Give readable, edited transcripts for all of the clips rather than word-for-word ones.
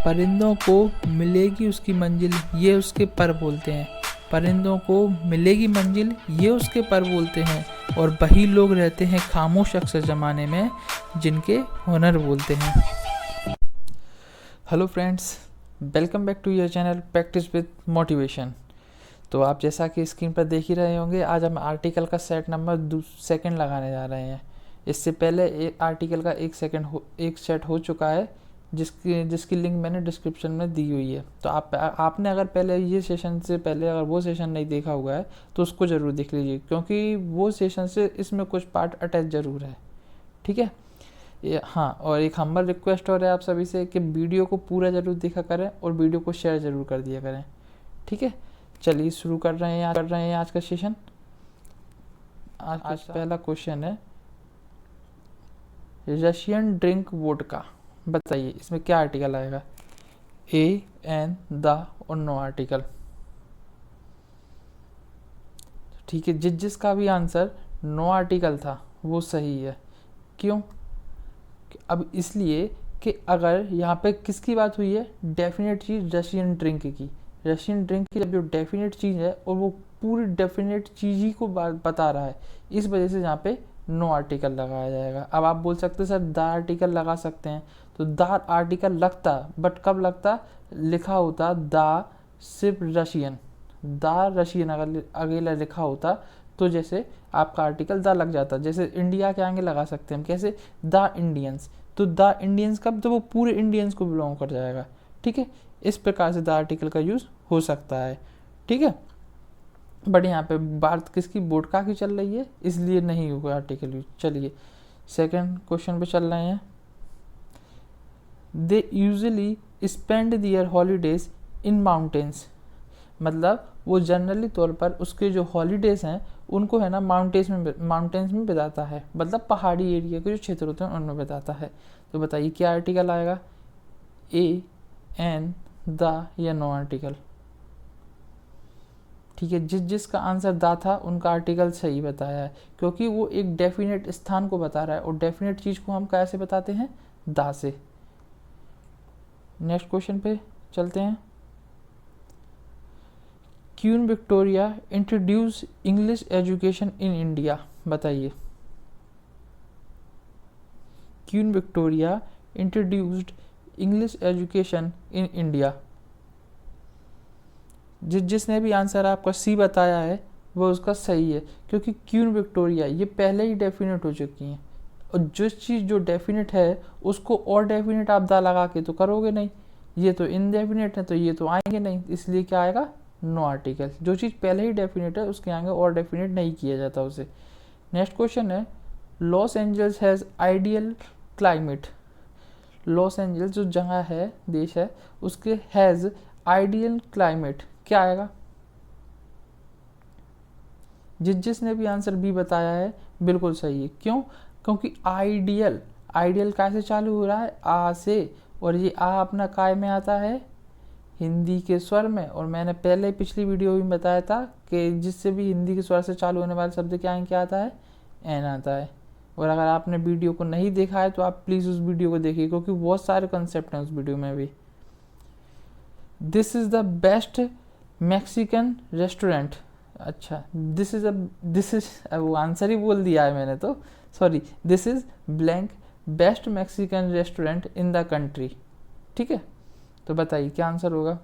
परिंदों को मिलेगी उसकी मंजिल, ये उसके पर बोलते हैं। परिंदों को मिलेगी मंजिल, ये उसके पर बोलते हैं। और वही लोग रहते हैं खामोश अक्सर ज़माने में, जिनके हुनर बोलते हैं। Hello friends, welcome back to your channel practice with motivation. तो आप जैसा कि स्क्रीन पर देख ही रहे होंगे, आज हम आर्टिकल का सेट नंबर सेकंड लगाने जा रहे हैं। इससे पहले एक आर्टिकल का एक सेट हो चुका है, जिसकी लिंक मैंने डिस्क्रिप्शन में दी हुई है। तो आपने अगर पहले ये सेशन से पहले अगर वो सेशन नहीं देखा हुआ है तो उसको ज़रूर देख लीजिए, क्योंकि वो सेशन से इसमें कुछ पार्ट अटैच ज़रूर है। ठीक है हाँ, और एक हम्बल रिक्वेस्ट और है आप सभी से कि वीडियो को पूरा ज़रूर देखा करें और वीडियो को शेयर ज़रूर कर दिया करें। ठीक है, चलिए शुरू कर रहे हैं आज का सेशन। आज पहला क्वेश्चन है, रशियन ड्रिंक वोडका। बताइए इसमें क्या आर्टिकल आएगा, ए, एन, द और नो आर्टिकल। ठीक है, जिसका भी आंसर नो आर्टिकल था वो सही है। क्यों? अब इसलिए कि अगर यहाँ पे किसकी बात हुई है, डेफिनेट चीज़ रशियन ड्रिंक की। रशियन ड्रिंक की जब जो डेफिनेट चीज़ है और वो पूरी डेफिनेट चीज़ ही को बता रहा है, इस वजह से यहाँ पे नो आर्टिकल लगाया जाएगा। अब आप बोल सकते हैं सर द आर्टिकल लगा सकते हैं, तो द आर्टिकल लगता, बट कब लगता, लिखा होता द सिर्फ रशियन, द रशियन अगर अकेला लिखा होता तो जैसे आपका आर्टिकल द लग जाता। जैसे इंडिया के आगे लगा सकते हैं हम, कैसे, द इंडियंस, तो द इंडियंस कब, तो वो पूरे इंडियंस को बिलोंग कर जाएगा। ठीक है, इस प्रकार से द आर्टिकल का यूज़ हो सकता है। ठीक है, बट यहाँ पे बात किसकी, वोडका की चल रही है, इसलिए नहीं होगा आर्टिकल यूज। चलिए सेकंड क्वेश्चन पे चल रहे हैं। They usually spend their holidays in mountains. मतलब वो जनरली तौर पर उसके जो हॉलीडेज हैं उनको है ना माउंटेन्स में बिताता है, मतलब पहाड़ी एरिया के जो क्षेत्र होते हैं उनमें बिताता है। तो बताइए क्या आर्टिकल आएगा, ए, एन, द या नो आर्टिकल। ठीक है, जिसका आंसर दा था उनका आर्टिकल सही बताया है, क्योंकि वो एक डेफिनेट स्थान को बता रहा है और डेफिनेट चीज़ को हम कैसे बताते हैं, दा से। नेक्स्ट क्वेश्चन पे चलते हैं। Queen Victoria introduce English education in India. बताइए queen Victoria introduced English education in India. जिसने भी आंसर आपका सी बताया है वो उसका सही है, क्योंकि क्वीन विक्टोरिया ये पहले ही डेफिनेट हो चुकी हैं, और जो चीज़ जो डेफिनेट है उसको और डेफिनेट आप दा लगा के तो करोगे नहीं, ये तो इनडेफिनेट है तो ये तो आएंगे नहीं, इसलिए क्या आएगा, नो आर्टिकल। जो चीज़ पहले ही डेफिनेट है उसके आगे और डेफिनेट नहीं किया जाता उसे। नेक्स्ट क्वेश्चन है, Los Angeles has ideal climate. Los Angeles जो जगह है, देश है, उसके हैज़ आइडियल क्लाइमेट क्या आएगा। जिसने भी आंसर बी बताया है बिल्कुल सही है। क्यों? क्योंकि आइडियल, आइडियल कैसे चालू हो रहा है, आ से, और ये आ अपना काय में आता है, हिंदी के स्वर में। और मैंने पहले पिछली वीडियो में बताया था कि जिससे भी हिंदी के स्वर से चालू होने वाले शब्द क्या आता है, एन आता है। और अगर आपने वीडियो को नहीं देखा है तो आप प्लीज़ उस वीडियो को देखिए, क्योंकि बहुत सारे कंसेप्ट हैं उस वीडियो में भी। This is the best Mexican restaurant. अच्छा, दिस इज़ वो आंसर ही बोल दिया है मैंने तो, sorry. This is blank best Mexican restaurant in the country. ठीक है, तो बताइए क्या आंसर होगा।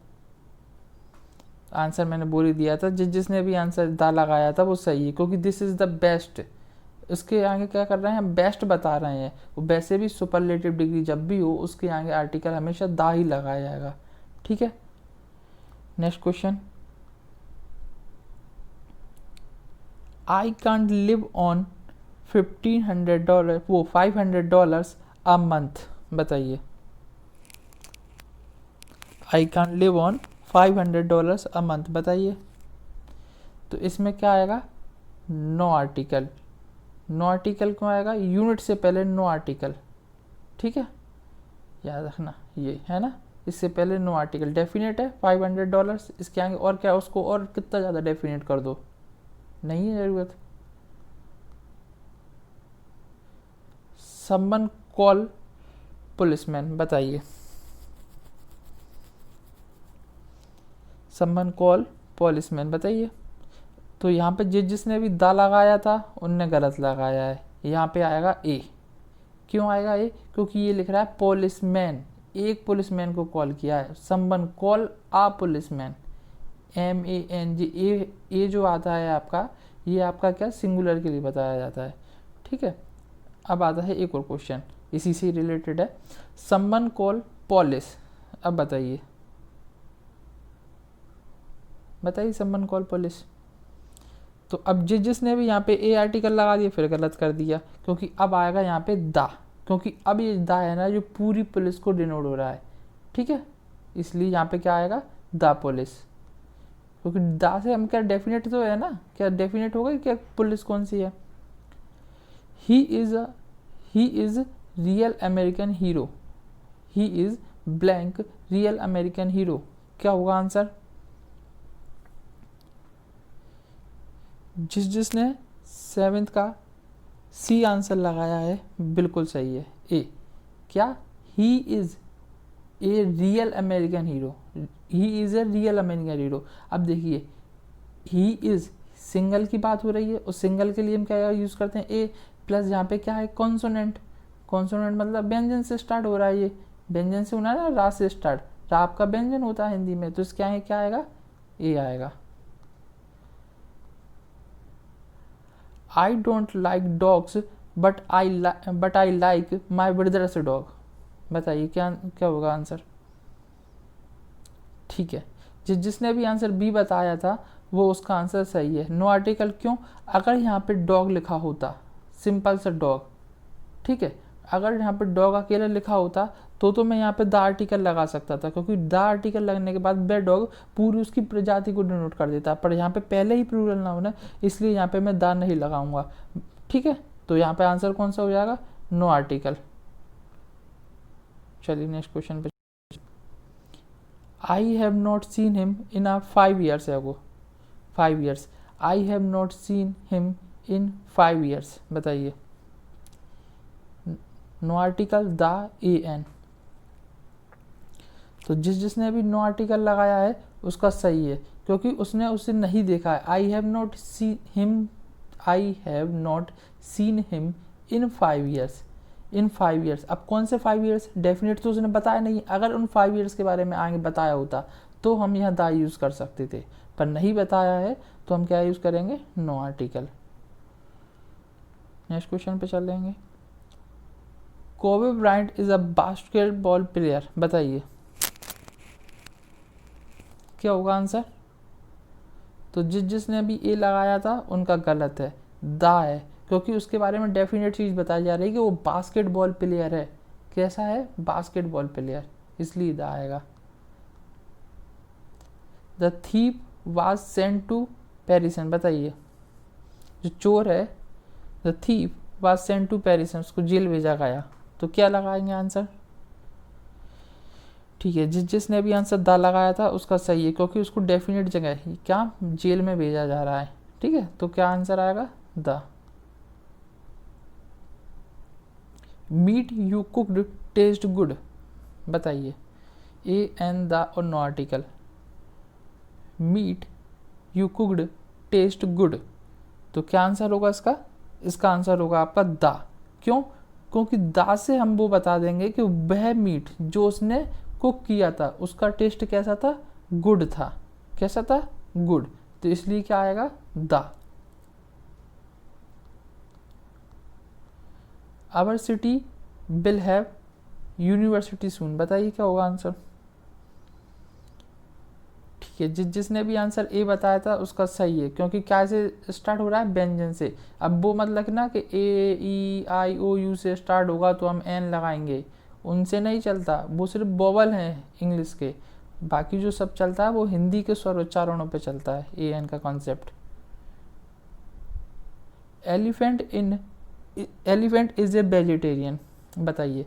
आंसर मैंने बोल ही दिया था, जिसने भी आंसर दा लगाया था वो सही है, क्योंकि दिस इज़ द बेस्ट, उसके आगे क्या कर रहे हैं हम, बेस्ट बता रहे हैं। वो वैसे भी सुपरलेटिव डिग्री जब भी हो उसके आगे आर्टिकल हमेशा दा ही लगाया जाएगा। ठीक है, next question, I can't live on $1,500 वो $500 अ मंथ। बताइए I can't live on $500 a month. बताइए, तो इसमें क्या आएगा, नो आर्टिकल। नो आर्टिकल क्यों आएगा, यूनिट से पहले नो आर्टिकल। ठीक है, याद रखना ये है ना, इससे पहले नो आर्टिकल। डेफिनेट है $500, इसके आगे और क्या, उसको और कितना ज़्यादा डेफिनेट कर दो, नहीं है ज़रूरत। Someone call policeman. बताइए समवन कॉल पॉलिसमैन। बताइए, तो यहाँ पे जिसने भी दा लगाया था उनने गलत लगाया है, यहाँ पे आएगा ए। क्यों आएगा ए? क्योंकि ये लिख रहा है पुलिसमैन, एक पुलिसमैन को कॉल किया है। समवन कॉल आ पुलिसमैन, MANG। ए जो आता है आपका, ये आपका क्या सिंगुलर के लिए बताया जाता है। ठीक है, अब आता है एक और क्वेश्चन, इसी से रिलेटेड है। Someone call police. अब बताइए समवन कॉल पुलिस। तो अब जिसने भी यहाँ पे ए आर्टिकल लगा दिया फिर गलत कर दिया, क्योंकि अब आएगा यहाँ पे दा, क्योंकि अब ये दा है ना जो पूरी पुलिस को डिनोट हो रहा है। ठीक है, इसलिए यहाँ पे क्या आएगा, दा पुलिस। क्योंकि दा से हम क्या डेफिनेट तो है ना, क्या डेफिनेट होगा क्या पुलिस कौन सी है। He is real American hero, he is blank real American hero. क्या होगा आंसर? जिसने 7th का सी आंसर लगाया है बिल्कुल सही है, ए। क्या? He is a real American hero, he is a real American hero. अब देखिए, ही इज सिंगल की बात हो रही है, और सिंगल के लिए हम क्या यूज करते हैं, ए प्लस यहाँ पे क्या है, कॉन्सोनेंट। कॉन्सोनेंट मतलब व्यंजन से स्टार्ट हो रहा है, ये व्यंजन से होना है ना, रा से स्टार्ट, रा आपका व्यंजन होता है हिंदी में, तो इस क्या आएगा, ए आएगा। I don't like dogs but I like my brothers dog. बताइए क्या होगा आंसर? ठीक है, जिसने भी आंसर बी बताया था वो उसका आंसर सही है। नो आर्टिकल क्यों? अगर यहाँ पे डॉग लिखा होता, सिंपल सा डॉग, ठीक है, अगर यहाँ पे डॉग अकेला लिखा होता तो मैं यहाँ पे द आर्टिकल लगा सकता था, क्योंकि द आर्टिकल लगने के बाद वे डॉग पूरी उसकी प्रजाति को डिनोट कर देता, पर यहाँ पे पहले ही प्लूरल नाउन है, इसलिए यहाँ पे मैं द नहीं लगाऊंगा। ठीक है, तो यहाँ पे आंसर कौन सा हो जाएगा, नो आर्टिकल। चलिए नेक्स्ट क्वेश्चन पे। I have not seen him in 5 years ago। 5 years, I have not seen him in 5 years। बताइए, नो आर्टिकल द AN। तो जिसने भी नो आर्टिकल लगाया है उसका सही है, क्योंकि उसने उसे नहीं देखा है। I have not seen him in 5 years। In 5 years, अब कौन से 5 years, डेफिनेट तो उसने बताया नहीं। अगर उन 5 years के बारे में आगे बताया होता तो हम यहाँ दा यूज़ कर सकते थे, पर नहीं बताया है तो हम क्या यूज़ करेंगे, नो आर्टिकल। नेक्स्ट क्वेश्चन पे चल लेंगे। Kobe Bryant is a basketball player. बताइए क्या होगा आंसर? तो जिसने भी ए लगाया था उनका गलत है, दा है, क्योंकि उसके बारे में डेफिनेट चीज़ बताई जा रही है कि वो बास्केटबॉल प्लेयर है। कैसा है, बास्केटबॉल प्लेयर, इसलिए दा आएगा। The thief was sent to prison. बताइए, जो चोर है, the thief was sent to prison, उसको जेल भेजा गया, तो क्या लगाएंगे आंसर? ठीक है, जिसने भी आंसर दा लगाया था उसका सही है, क्योंकि उसको डेफिनेट जगह क्या जेल में भेजा जा रहा है। ठीक है, तो क्या आंसर आएगा, the. Meat you cooked taste good. बताइए, AN दा और no article. Meat you cooked taste good, तो क्या आंसर होगा इसका? इसका आंसर होगा आपका दा। क्यों? क्योंकि दा से हम वो बता देंगे कि वह मीट जो उसने कुक किया था उसका टेस्ट कैसा था, गुड था। कैसा था, गुड, तो इसलिए क्या आएगा, the. Our city will have university soon. बताइए क्या होगा आंसर? ठीक है, जिसने भी आंसर ए बताया था उसका सही है, क्योंकि क्या से स्टार्ट हो रहा है, व्यंजन से। अब वो मतलब ना कि AEIOU से स्टार्ट होगा तो हम एन लगाएंगे, उनसे नहीं चलता, वो सिर्फ वोवल हैं इंग्लिश के, बाकी जो सब चलता है वो हिंदी के स्वर उच्चारणों पे चलता है, AN का concept. Elephant is a vegetarian. बताइए,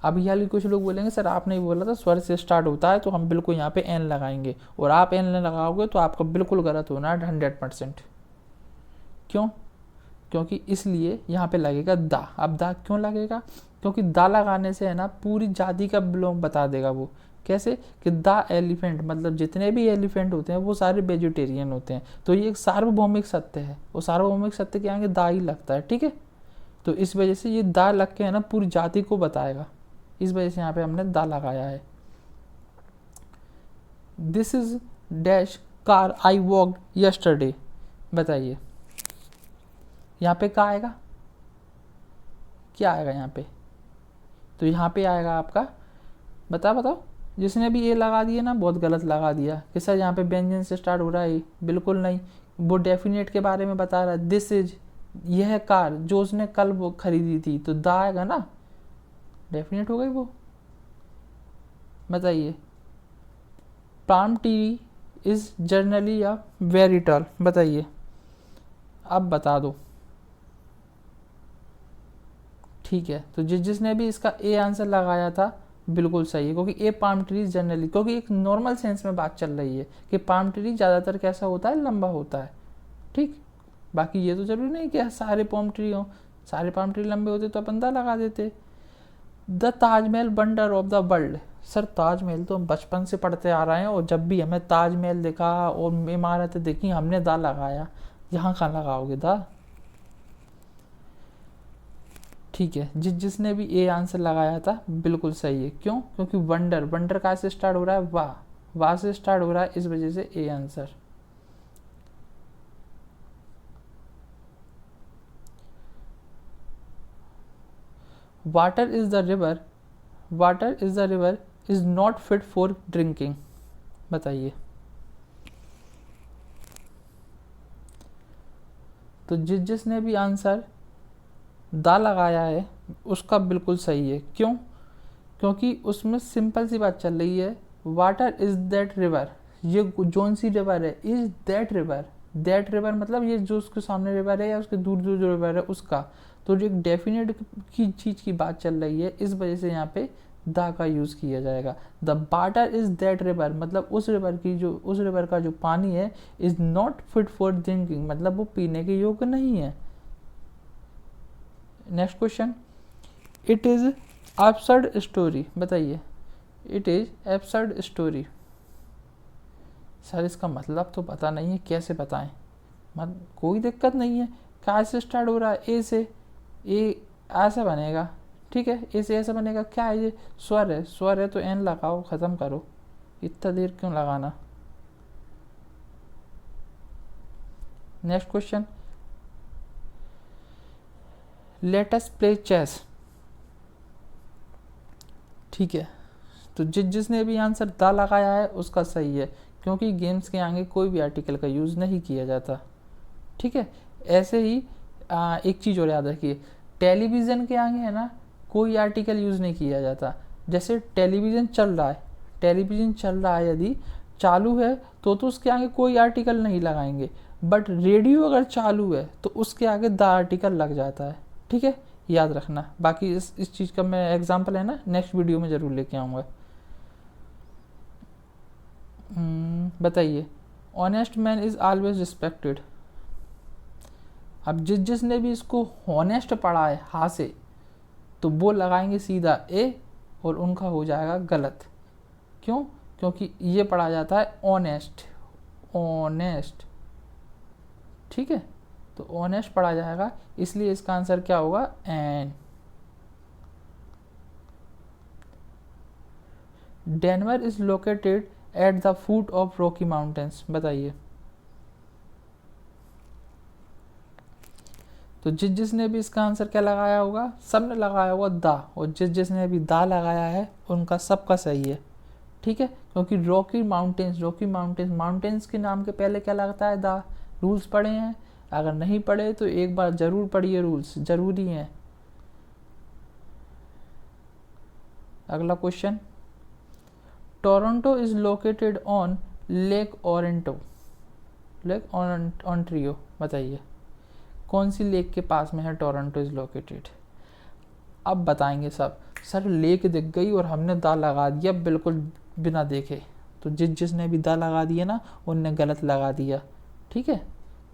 अभी हाल कुछ लोग बोलेंगे सर आपने ही बोला था स्वर से स्टार्ट होता है, तो हम बिल्कुल यहाँ पे एन लगाएंगे, और आप एन लगाओगे तो आपका बिल्कुल गलत होना है 100%। क्यों? क्योंकि इसलिए यहाँ पे लगेगा दा। अब दा क्यों लगेगा? क्योंकि दा लगाने से है ना पूरी जाति का बिलोंग बता देगा वो कैसे कि द एलिफेंट, मतलब जितने भी एलिफेंट होते हैं वो सारे वेजिटेरियन होते हैं। तो ये एक सार्वभौमिक सत्य है, वो सार्वभौमिक सत्य के आगे दा ही लगता है, ठीक है। तो इस वजह से ये दा लग के है ना पूरी जाति को बताएगा, इस वजह से यहाँ पे हमने दा लगाया है। This is dash car I walked yesterday, बताइए यहाँ पे क्या आएगा, क्या आएगा यहाँ पे? तो यहाँ पे आएगा आपका, बताओ जिसने भी ए लगा दिया ना बहुत गलत लगा दिया कि सर यहाँ पे व्यंजन से स्टार्ट हो रहा है, बिल्कुल नहीं, वो डेफिनेट के बारे में बता रहा है। दिस इज, यह कार जो उसने कल वो खरीदी थी, तो दा आएगा ना, डेफिनेट हो गई वो। बताइए पाम ट्री इज जर्नली या वेरी टॉल, बताइए अब बता दो। ठीक है, तो जिसने भी इसका ए आंसर लगाया था बिल्कुल सही है, क्योंकि ए पाम ट्री जनरली, क्योंकि एक नॉर्मल सेंस में बात चल रही है कि पाम ट्री ज़्यादातर कैसा होता है, लंबा होता है, ठीक। बाकी ये तो जरूरी नहीं कि सारे पाम ट्री हों, सारे पाम ट्री लंबे होते तो अपन दा लगा देते। The Taj Mahal wonder of the world, sir Taj Mahal तो हम बचपन से पढ़ते आ रहे हैं और जब भी हमें ताजमहल दिखा और इमारतें देखी हमने दा लगाया, यहाँ कहाँ लगाओगे दा? ठीक है, जिसने भी ए आंसर लगाया था बिल्कुल सही है। क्यों? क्योंकि वंडर, वंडर कहाँ से स्टार्ट हो रहा है, वाह से स्टार्ट हो रहा है, इस वजह से A answer. Water is the river, water is the river is not fit for drinking, बताइए। तो जिसने भी आंसर दा लगाया है उसका बिल्कुल सही है। क्यों? क्योंकि उसमें सिंपल सी बात चल रही है, वाटर इज दैट रिवर, ये जोन सी रिवर है, is that river, that river मतलब ये जो उसके सामने रिवर है या उसके दूर दूर जो रिवर है उसका, तो जो एक डेफिनेट की चीज़ की बात चल रही है, इस वजह से यहाँ पे दा का यूज़ किया जाएगा। The water is that river मतलब उस रिवर की जो, उस रिवर का जो पानी है, is not fit for drinking मतलब वो पीने के योग्य नहीं है। Next question, it is absurd story, बताइए। It is absurd story, sir इसका मतलब तो पता नहीं है, कैसे बताएं? कोई दिक्कत नहीं है, क्या से स्टार्ट हो रहा है, ए से, ए ऐसा बनेगा, ठीक है, ए से ऐसा बनेगा, क्या है ये, स्वर है, स्वर है तो एन लगाओ, ख़त्म करो, इतना देर क्यों लगाना। Next question, let us play chess, ठीक है। तो जिसने भी आंसर दा लगाया है उसका सही है, क्योंकि गेम्स के आगे कोई भी आर्टिकल का यूज़ नहीं किया जाता, ठीक है। ऐसे ही एक चीज़ और याद रखिए, टेलीविज़न के आगे है ना कोई आर्टिकल यूज़ नहीं किया जाता। जैसे टेलीविज़न चल रहा है, टेलीविज़न चल रहा है यदि चालू है तो उसके आगे कोई आर्टिकल नहीं लगाएंगे, बट रेडियो अगर चालू है तो उसके आगे द आर्टिकल लग जाता है, ठीक है, याद रखना। बाकी इस चीज़ का मैं एग्जांपल है ना नेक्स्ट वीडियो में ज़रूर लेके आऊँगा। बताइए, honest man is always respected, अब जिसने भी इसको हॉनेस्ट पढ़ा है हा से, तो वो लगाएंगे सीधा ए और उनका हो जाएगा गलत। क्यों? क्योंकि ये पढ़ा जाता है ऑनेस्ट, ऑनेस्ट, ठीक है, तो ऑनेस्ट पढ़ा जाएगा, इसलिए इसका आंसर क्या होगा, an. Denver is located at the foot of Rocky Mountains, बताइए। तो जिसने भी इसका आंसर क्या लगाया होगा, सब ने लगाया होगा दा, और जिसने भी दा लगाया है उनका सबका सही है, ठीक है। क्योंकि Rocky mountains, Rocky mountains, mountains के नाम के पहले क्या लगता है, दा। रूल्स पढ़े हैं? अगर नहीं पढ़े तो एक बार ज़रूर पढ़िए, रूल्स ज़रूरी हैं। अगला question, Toronto is located on lake ओरेंटो, लेक ऑन्ट्रियो, बताइए कौन सी लेक के पास में है टोरंटो इज लोकेटेड। अब बताएंगे सब, सर लेक दिख गई और हमने दा लगा दिया बिल्कुल बिना देखे, तो जिसने भी दा लगा दिया ना उनने गलत लगा दिया, ठीक है।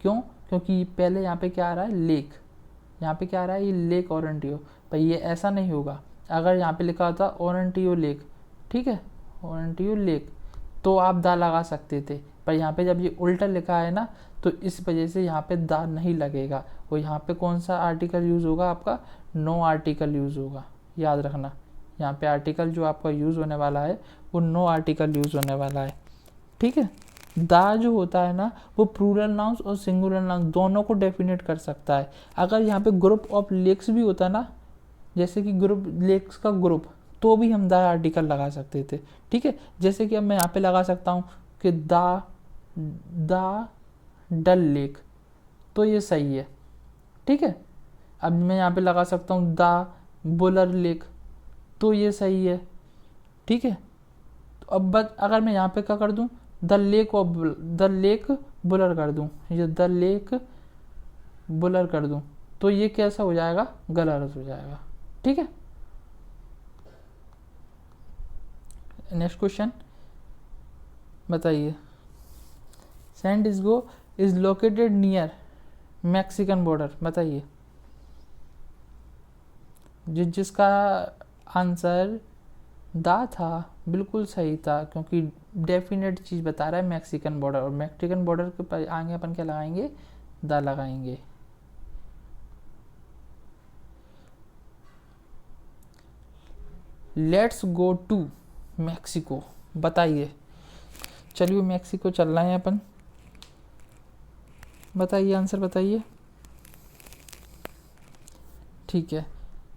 क्यों? क्योंकि पहले यहाँ पे क्या आ रहा है, लेक, यहाँ पे क्या आ रहा है, ये लेक ओरेंटियो, भाई ये ऐसा नहीं होगा। अगर यहाँ पे लिखा होता ओरेंटियो लेक, ठीक है, ओंटारियो लेक, तो आप दा लगा सकते थे, पर यहाँ पे जब ये उल्टा लिखा है ना तो इस वजह से यहाँ पे दा नहीं लगेगा, और यहाँ पे कौन सा आर्टिकल यूज़ होगा आपका, नो आर्टिकल यूज़ होगा। याद रखना, यहाँ पे आर्टिकल जो आपका यूज़ होने वाला है वो नो आर्टिकल यूज़ होने वाला है। ठीक है, दा जो होता है ना वो प्लूरल नाउन्स और सिंगुलर नाउन्स दोनों को डेफिनेट कर सकता है। अगर यहाँ पे ग्रुप ऑफ लेक्स भी होता ना, जैसे कि ग्रुप लेक्स का ग्रुप, तो भी हम दा आर्टिकल लगा सकते थे। ठीक है, जैसे कि अब मैं यहाँ पे लगा सकता हूँ कि दा डल लेक, तो ये सही है। ठीक है, अब मैं यहाँ पे लगा सकता हूँ दा बुलर लेक, तो ये सही है। ठीक है, तो अब बस अगर मैं यहाँ पे क्या कर दूँ, द लेक बुलर कर दूँ, ये द लेक बुलर कर दूँ, तो ये कैसा हो जाएगा, गलत हो जाएगा। ठीक है, नेक्स्ट क्वेश्चन बताइए। San Diego is located near Mexican border, बताइए। जिसका आंसर दा था बिल्कुल सही था, क्योंकि डेफिनेट चीज़ बता रहा है मैक्सिकन बॉर्डर, और मैक्सिकन बॉर्डर के आगे अपन क्या लगाएंगे, दा लगाएंगे। लेट्स गो टू मैक्सिको, बताइए। चलिए मैक्सिको चल रहे हैं अपन, बताइए आंसर बताइए। ठीक है,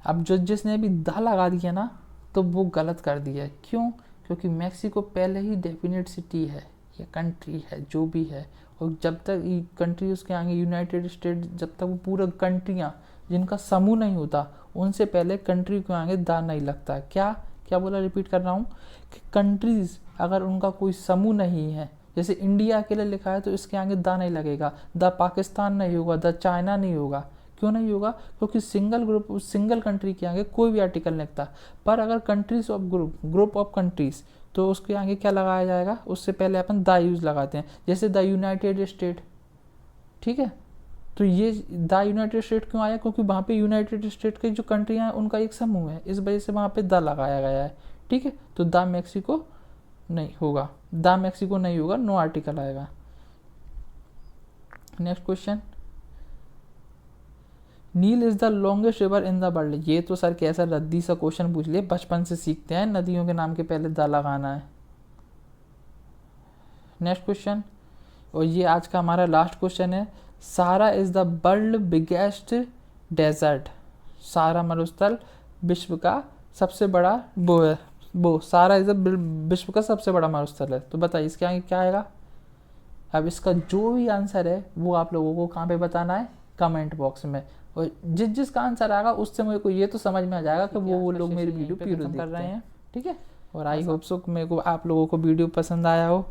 अब जिसने अभी दा लगा दिया ना तो वो गलत कर दिया है। क्यों? क्योंकि मैक्सिको पहले ही डेफिनेट सिटी है या कंट्री है, जो भी है, और जब तक कंट्री उसके आगे यूनाइटेड स्टेट, जब तक वो पूरा कंट्रियाँ जिनका समूह नहीं होता उनसे पहले कंट्री के आगे दा नहीं लगता। क्या क्या बोला, रिपीट कर रहा हूँ कि कंट्रीज़ अगर उनका कोई समूह नहीं है, जैसे इंडिया अकेले लिखा है तो इसके आगे दा नहीं लगेगा, द पाकिस्तान नहीं होगा, द चाइना नहीं होगा। क्यों नहीं होगा? क्योंकि सिंगल कंट्री के आगे कोई भी आर्टिकल नहीं लगता। पर अगर countries of group of countries, तो उसके आगे क्या लगाया जाएगा, उससे पहले अपन द यूज लगाते हैं, जैसे द यूनाइटेड स्टेट। ठीक है, तो ये द यूनाइटेड स्टेट क्यों आया, क्योंकि वहाँ पे यूनाइटेड स्टेट की जो कंट्रियाँ हैं उनका एक समूह है, इस वजह से वहाँ पे द लगाया गया है। ठीक है, तो द मैक्सिको नहीं होगा, द मैक्सिको नहीं होगा, नो आर्टिकल आएगा। Next question, Nile is the longest river in the world. ये तो सर कैसा रद्दी सा क्वेश्चन पूछ लिए, बचपन से सीखते हैं नदियों के नाम के पहले द लगाना है। नेक्स्ट क्वेश्चन, और ये आज का हमारा लास्ट क्वेश्चन है, Sahara is the world biggest desert. Sahara मरुस्थल विश्व का सबसे बड़ा वो है, वो सहारा इज विश्व का सबसे बड़ा मरुस्थल है। तो बताइए इसके आगे क्या आएगा। अब इसका जो भी आंसर है वो आप लोगों को कहाँ पे बताना है, कमेंट बॉक्स में, और जिसका आंसर आएगा उससे मेरे को ये तो समझ में आ जाएगा कि वो लोग मेरी वीडियो पूरी कर रहे हैं। ठीक है, और आई होप सो मेरे को आप लोगों को वीडियो पसंद आया हो।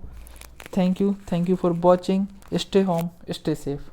Thank you for watching. Stay home, stay safe.